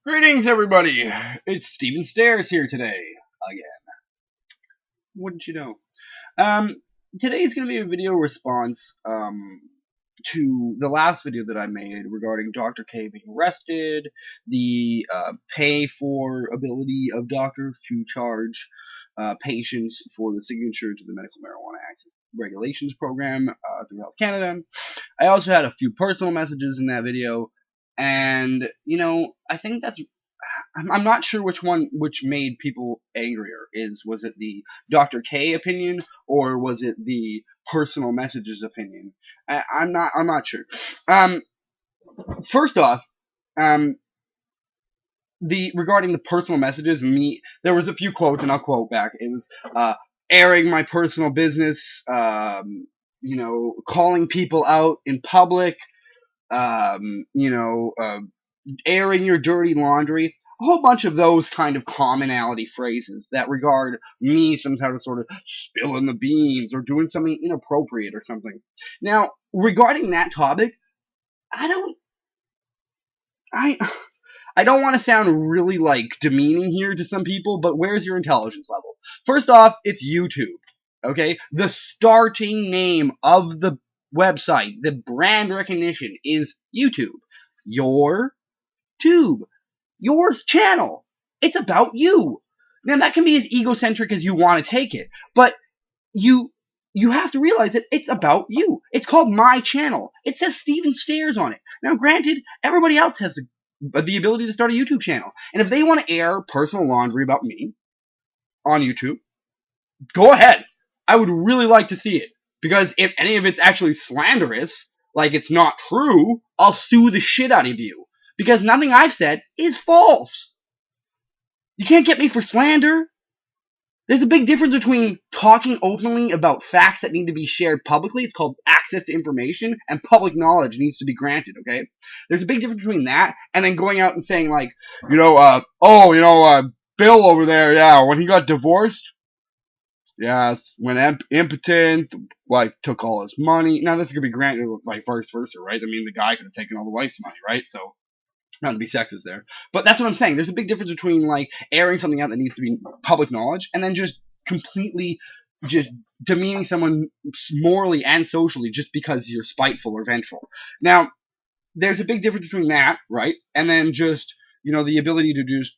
Greetings, everybody. It's Steven Stairs here today again. Wouldn't you know? Um, Today is going to be a video response to the last video that I made regarding Dr. K being arrested, the pay for ability of doctors to charge patients for the signature to the Medical Marijuana Access Regulations Program through Health Canada. I also had a few personal messages in that video, and I think that's I'm not sure which made people angrier. Was it the Dr. K opinion or was it the personal messages opinion? I'm not sure. Um, First off, um, the regarding the personal messages, there was a few quotes, and I'll quote back. It was airing my personal business, calling people out in public, um, you know, uh, airing your dirty laundry, a whole bunch of those kind of commonality phrases that regard me sometimes sort of spilling the beans or doing something inappropriate or something. Now, regarding that topic, I don't, I, I don't want to sound really like demeaning here to some people, but where's your intelligence level? First off, it's YouTube. Okay, the starting name of the website, the brand recognition is YouTube. Your tube, your channel. It's about you. Now that can be as egocentric as you want to take it, but you you have to realize that it's about you. It's called My Channel. It says Steven Stairs on it. Now, granted, everybody else has the ability to start a YouTube channel, and if they want to air personal laundry about me on YouTube, go ahead. I would really like to see it, because if any of it's actually slanderous, like it's not true, I'll sue the shit out of you, because nothing I've said is false. You can't get me for slander. There's a big difference between talking openly about facts that need to be shared publicly. It's called access to information, and public knowledge needs to be granted, okay? There's a big difference between that and then going out and saying, like, Bill over there, yeah, when he got divorced, yes, when impotent, wife took all his money. Now, this could be granted like vice versa, right? I mean, the guy could have taken all the wife's money, right? So, not to be sexist there, but that's what I'm saying. There's a big difference between like airing something out that needs to be public knowledge and then just completely just demeaning someone morally and socially just because you're spiteful or vengeful. Now, there's a big difference between that, right? And then just, the ability to just,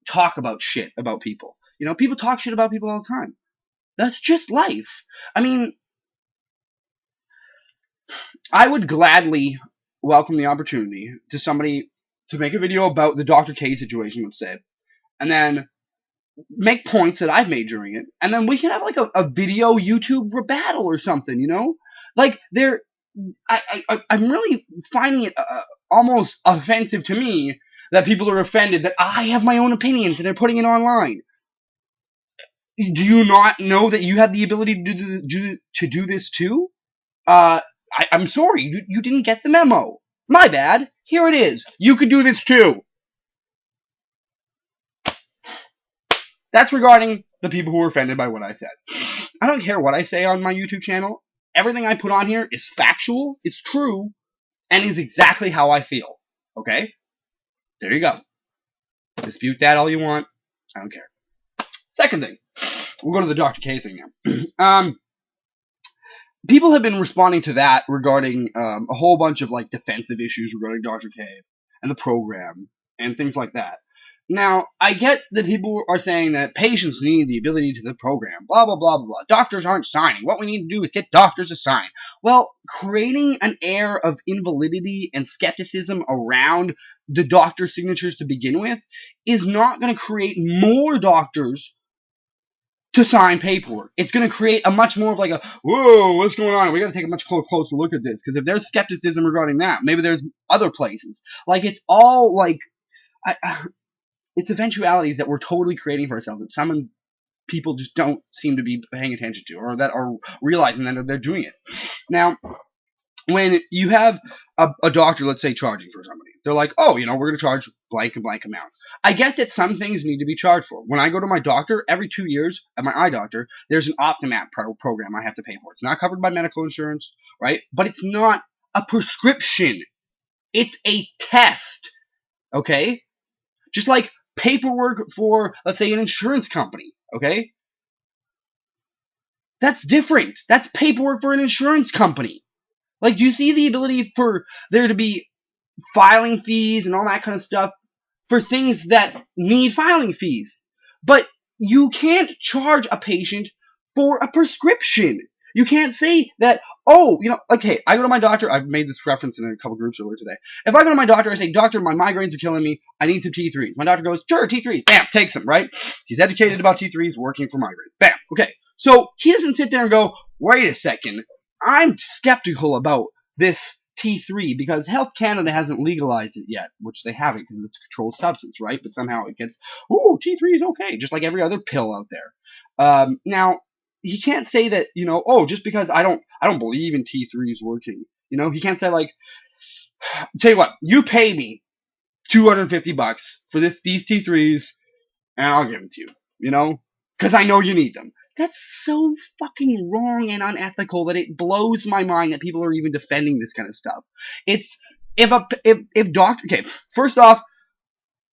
talk about shit about people. People talk shit about people all the time. That's just life. I mean, I would gladly welcome the opportunity to somebody to make a video about the Dr. K situation, let's say, and then make points that I've made during it, and then we can have like a video YouTube battle or something, Like I'm really finding it almost offensive to me that people are offended that I have my own opinions and they're putting it online. Do you not know that you have the ability to do this too? I'm sorry, you didn't get the memo. My bad. Here it is. You could do this too. That's regarding the people who were offended by what I said. I don't care what I say on my YouTube channel. Everything I put on here is factual, it's true, and is exactly how I feel. Okay? There you go. Dispute that all you want. I don't care. Second thing. We'll go to the Dr. K thing now. People have been responding to that regarding a whole bunch of like defensive issues regarding Dr. K and the program and things like that. Now, I get that people are saying that patients need the ability to the program, blah, blah, blah, blah, blah. Doctors aren't signing. What we need to do is get doctors to sign. Well, creating an air of invalidity and skepticism around the doctor signatures to begin with is not going to create more doctors to sign paperwork. It's going to create a much more of like a, whoa, what's going on? We got to take a much closer look at this. Because if there's skepticism regarding that, maybe there's other places. Like, it's all like, it's eventualities that we're totally creating for ourselves that some people just don't seem to be paying attention to, or that are realizing that they're doing it. Now, when you have a doctor, let's say, charging for somebody, they're like, oh, we're going to charge blank and blank amount. I get that some things need to be charged for. When I go to my doctor, every 2 years, at my eye doctor, there's an Optimat program I have to pay for. It's not covered by medical insurance, right? But it's not a prescription. It's a test. Okay? Just like paperwork for, let's say, an insurance company. Okay? That's different. That's paperwork for an insurance company. Like, do you see the ability for there to be filing fees and all that kind of stuff for things that need filing fees? But you can't charge a patient for a prescription. You can't say that, oh, okay, I go to my doctor. I've made this reference in a couple groups earlier today. If I go to my doctor, I say, doctor, my migraines are killing me. I need some T3s. My doctor goes, sure, T3s. Bam, takes them, right? He's educated about T3s, working for migraines. Bam, okay. So he doesn't sit there and go, wait a second, I'm skeptical about this T3 because Health Canada hasn't legalized it yet, which they haven't because it's a controlled substance, right? But somehow it gets, ooh, T3 is okay, just like every other pill out there. Now, he can't say that, oh, just because I don't believe in T3s working. He can't say like, tell you what, you pay me $250 for these T3s, and I'll give them to you, because I know you need them. That's so fucking wrong and unethical that it blows my mind that people are even defending this kind of stuff. It's if doctor, okay, first off,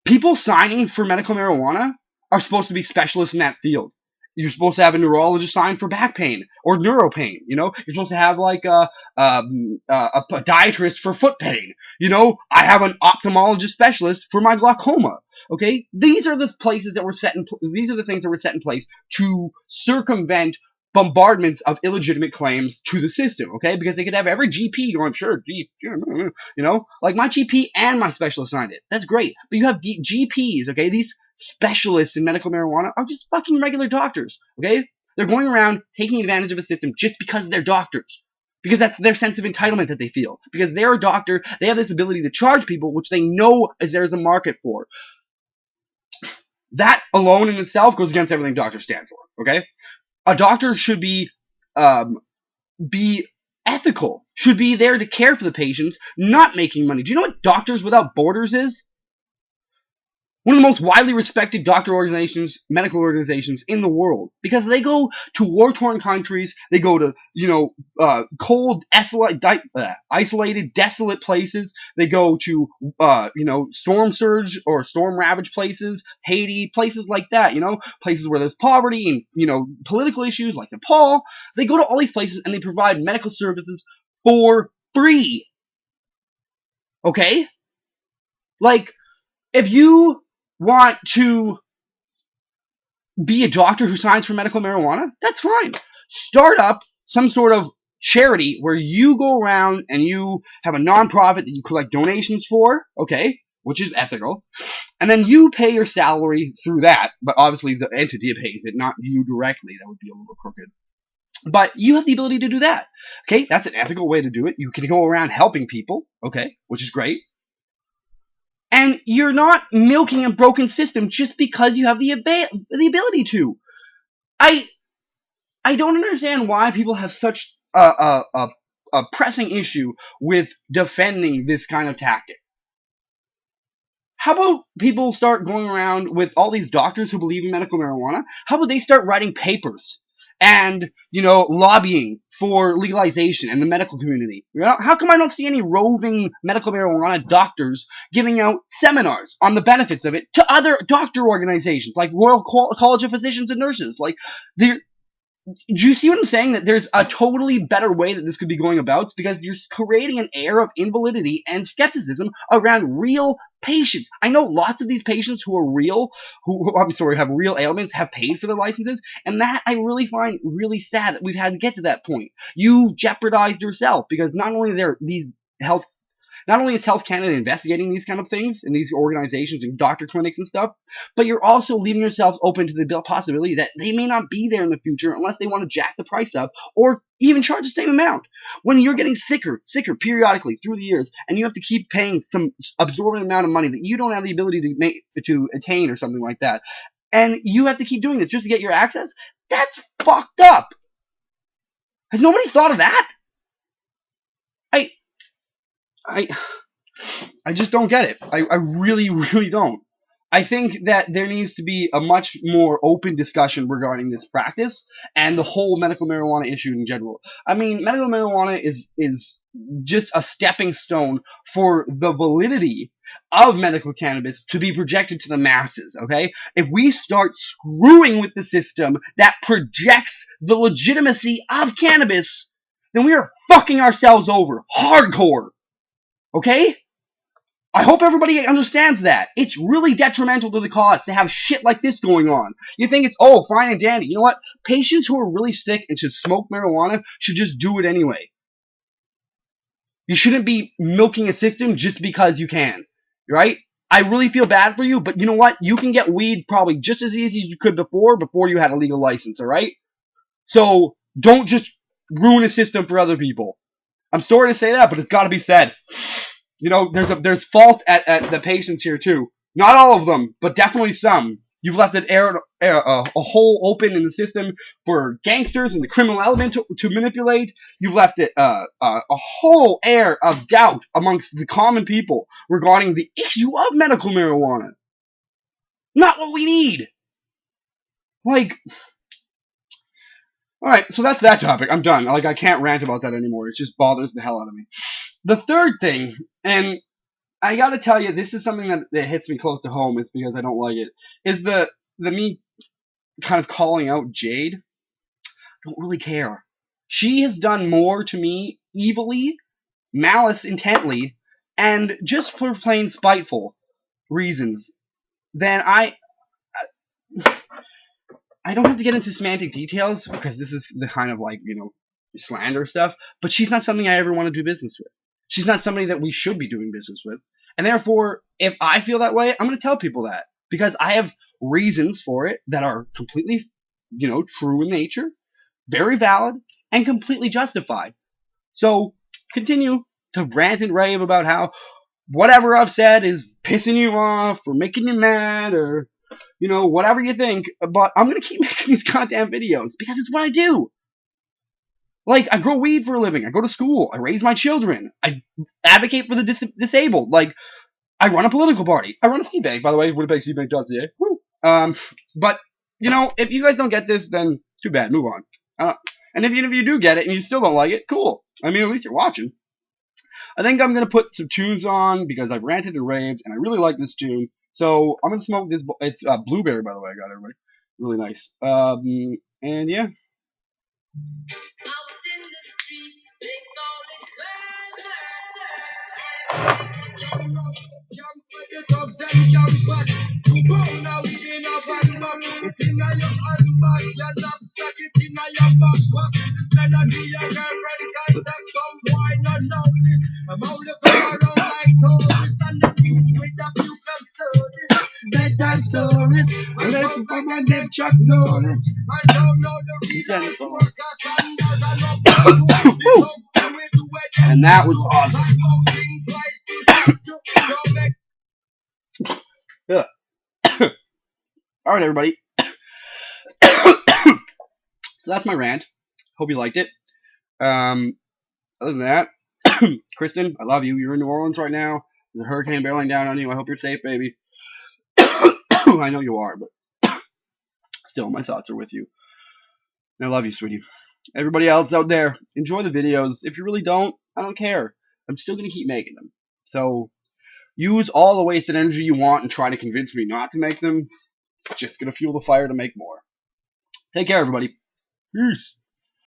people signing for medical marijuana are supposed to be specialists in that field. You're supposed to have a neurologist sign for back pain or neuro pain. You're supposed to have like a podiatrist for foot pain. I have an ophthalmologist specialist for my glaucoma. Okay, these are the places that were set in. These are the things that were set in place to circumvent bombardments of illegitimate claims to the system. Okay, because they could have every GP going, sure, like my GP and my specialist signed it. That's great, but you have GPs. Okay, these specialists in medical marijuana are just fucking regular doctors. Okay, they're going around taking advantage of a system just because they're doctors. Because that's their sense of entitlement that they feel. Because they're a doctor, they have this ability to charge people, which they know there's a market for. That alone in itself goes against everything doctors stand for. Okay, a doctor should be ethical, should be there to care for the patients, not making money. Do you know what Doctors Without Borders is? One of the most widely respected doctor organizations, medical organizations in the world, because they go to war-torn countries, they go to, cold, isolated, desolate places, they go to, storm surge or storm ravaged places, Haiti, places like that, places where there's poverty and, political issues like Nepal. They go to all these places and they provide medical services for free. Okay? Like, if you want to be a doctor who signs for medical marijuana, that's fine. Start up some sort of charity where you go around and you have a nonprofit that you collect donations for, okay, which is ethical, and then you pay your salary through that, but obviously the entity pays it, not you directly. That would be a little crooked. But you have the ability to do that. Okay, that's an ethical way to do it. You can go around helping people, okay, which is great. And you're not milking a broken system just because you have the ability to. I don't understand why people have such a pressing issue with defending this kind of tactic. How about people start going around with all these doctors who believe in medical marijuana? How about they start writing papers and, lobbying for legalization in the medical community? How come I don't see any roving medical marijuana doctors giving out seminars on the benefits of it to other doctor organizations like Royal College of Physicians and Nurses? Like, do you see what I'm saying? That there's a totally better way that this could be going about? It's because you're creating an air of invalidity and skepticism around real patients. I know lots of these patients who are real, have real ailments, have paid for their licenses, and that I really find really sad that we've had to get to that point. You jeopardized yourself because not only is Health Canada investigating these kind of things in these organizations and doctor clinics and stuff, but you're also leaving yourselves open to the possibility that they may not be there in the future unless they want to jack the price up or even charge the same amount. When you're getting sicker periodically through the years, and you have to keep paying some absorbent amount of money that you don't have the ability to attain or something like that, and you have to keep doing this just to get your access, that's fucked up. Has nobody thought of that? I just don't get it. I really, really don't. I think that there needs to be a much more open discussion regarding this practice and the whole medical marijuana issue in general. I mean, medical marijuana is just a stepping stone for the validity of medical cannabis to be projected to the masses, okay? If we start screwing with the system that projects the legitimacy of cannabis, then we are fucking ourselves over hardcore, okay? I hope everybody understands that. It's really detrimental to the cause to have shit like this going on. You think it's, oh, fine and dandy. You know what? Patients who are really sick and should smoke marijuana should just do it anyway. You shouldn't be milking a system just because you can, right? I really feel bad for you, but you know what? You can get weed probably just as easy as you could before you had a legal license, alright? So, don't just ruin a system for other people. I'm sorry to say that, but it's gotta be said. You know, there's fault at the patients here too. Not all of them, but definitely some. You've left a hole open in the system for gangsters and the criminal element to manipulate. You've left it a whole air of doubt amongst the common people regarding the issue of medical marijuana. Not what we need. Like, alright, so that's that topic. I'm done. Like, I can't rant about that anymore. It just bothers the hell out of me. The third thing, and I gotta tell you, this is something that hits me close to home, is because I don't like it, is the me kind of calling out Jade. I don't really care. She has done more to me evilly, malice intently, and just for plain spiteful reasons than I don't have to get into semantic details because this is the kind of, like, you know, slander stuff, but she's not something I ever want to do business with. She's not somebody that we should be doing business with. And therefore, if I feel that way, I'm going to tell people that. Because I have reasons for it that are completely, you know, true in nature, very valid, and completely justified. So, continue to rant and rave about how whatever I've said is pissing you off, or making you mad, or, you know, whatever you think. But I'm going to keep making these goddamn videos, because it's what I do. Like, I grow weed for a living. I go to school. I raise my children. I advocate for the disabled. Like, I run a political party. I run a seed bank, by the way, winnipegseedbank.ca. Woo. But, you know, if you guys don't get this, then too bad. Move on. And even if you do get it and you still don't like it, cool. I mean, at least you're watching. I think I'm going to put some tunes on because I've ranted and raved, and I really like this tune. So I'm going to smoke this. It's blueberry, by the way. I got everybody. Really nice. And yeah. Bedtime stories. I left for my name Chuck Norris. I don't know the reason for and that was awesome. Yeah. All right, everybody. So that's my rant. Hope you liked it. Other than that, Kristen, I love you. You're in New Orleans right now. There's a hurricane barreling down on you. I hope you're safe, baby. I know you are, but still, my thoughts are with you. And I love you, sweetie. Everybody else out there, enjoy the videos. If you really don't, I don't care. I'm still going to keep making them. So, use all the wasted energy you want and try to convince me not to make them. It's just going to fuel the fire to make more. Take care, everybody. Peace.